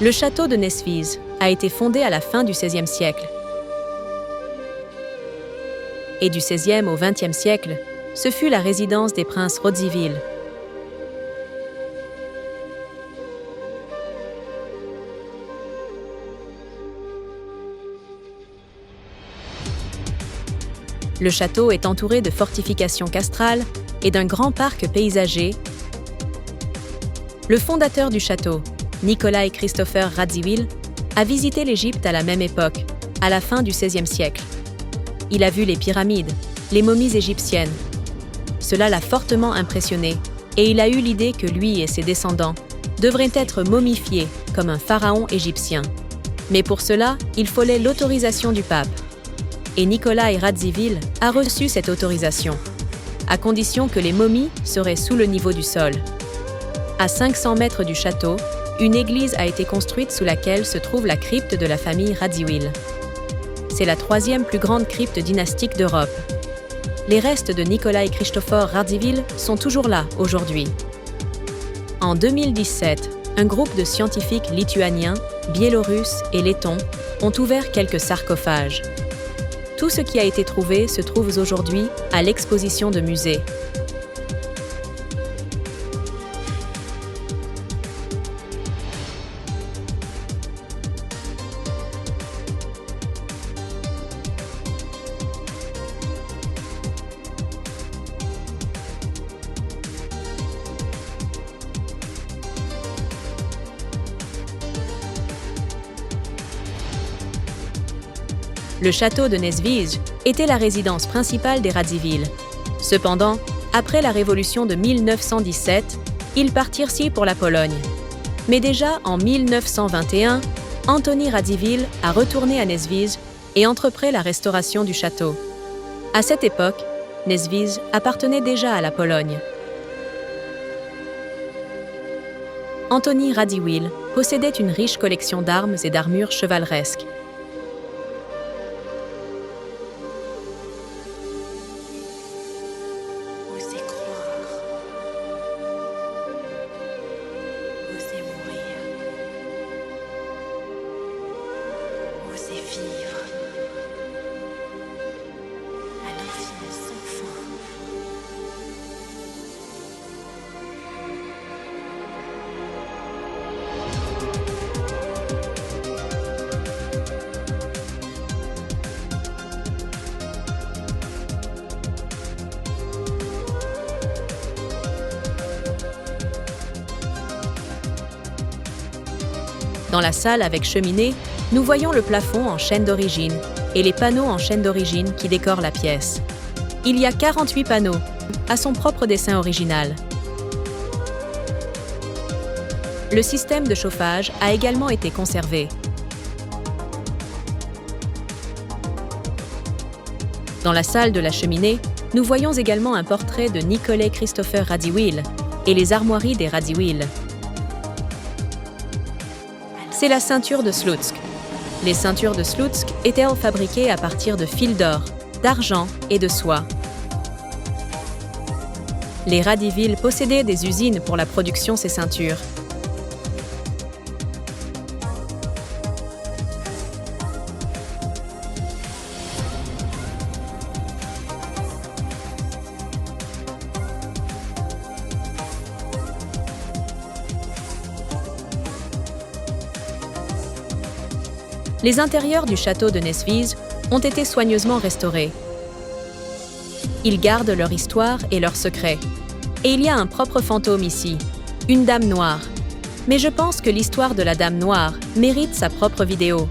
Le château de Nesvizh a été fondé à la fin du XVIe siècle. Et du XVIe au XXe siècle, ce fut la résidence des princes Radziwiłł. Le château est entouré de fortifications castrales et d'un grand parc paysager. Le fondateur du château, Nicolae Christopher Radziwiłł, a visité l'Égypte à la même époque, à la fin du XVIe siècle. Il a vu les pyramides, les momies égyptiennes. Cela l'a fortement impressionné et il a eu l'idée que lui et ses descendants devraient être momifiés comme un pharaon égyptien. Mais pour cela, il fallait l'autorisation du pape. Et Nicolae Radziwiłł a reçu cette autorisation, à condition que les momies seraient sous le niveau du sol. À 500 mètres du château, une église a été construite sous laquelle se trouve la crypte de la famille Radziwiłł. C'est la troisième plus grande crypte dynastique d'Europe. Les restes de Nicolae Christopher Radziwiłł sont toujours là aujourd'hui. En 2017, un groupe de scientifiques lituaniens, biélorusses et lettons ont ouvert quelques sarcophages. Tout ce qui a été trouvé se trouve aujourd'hui à l'exposition de musée. Le château de Nesvizh était la résidence principale des Radziwiłł. Cependant, après la révolution de 1917, ils partirent pour la Pologne. Mais déjà en 1921, Antoni Radziwiłł a retourné à Nesvizh et entreprit la restauration du château. À cette époque, Nesvizh appartenait déjà à la Pologne. Antoni Radziwiłł possédait une riche collection d'armes et d'armures chevaleresques. Vivre à l'infini sans fin. Dans la salle avec cheminée, nous voyons le plafond en chêne d'origine et les panneaux en chêne d'origine qui décorent la pièce. Il y a 48 panneaux, à son propre dessin original. Le système de chauffage a également été conservé. Dans la salle de la cheminée, nous voyons également un portrait de Nicolae Christopher Radziwiłł et les armoiries des Radziwiłł. C'est la ceinture de Słuck. Les ceintures de Słuck étaient fabriquées à partir de fils d'or, d'argent et de soie. Les Radziwiłł possédaient des usines pour la production de ces ceintures. Les intérieurs du château de Nesvizh ont été soigneusement restaurés. Ils gardent leur histoire et leurs secrets. Et il y a un propre fantôme ici, une dame noire. Mais je pense que l'histoire de la dame noire mérite sa propre vidéo.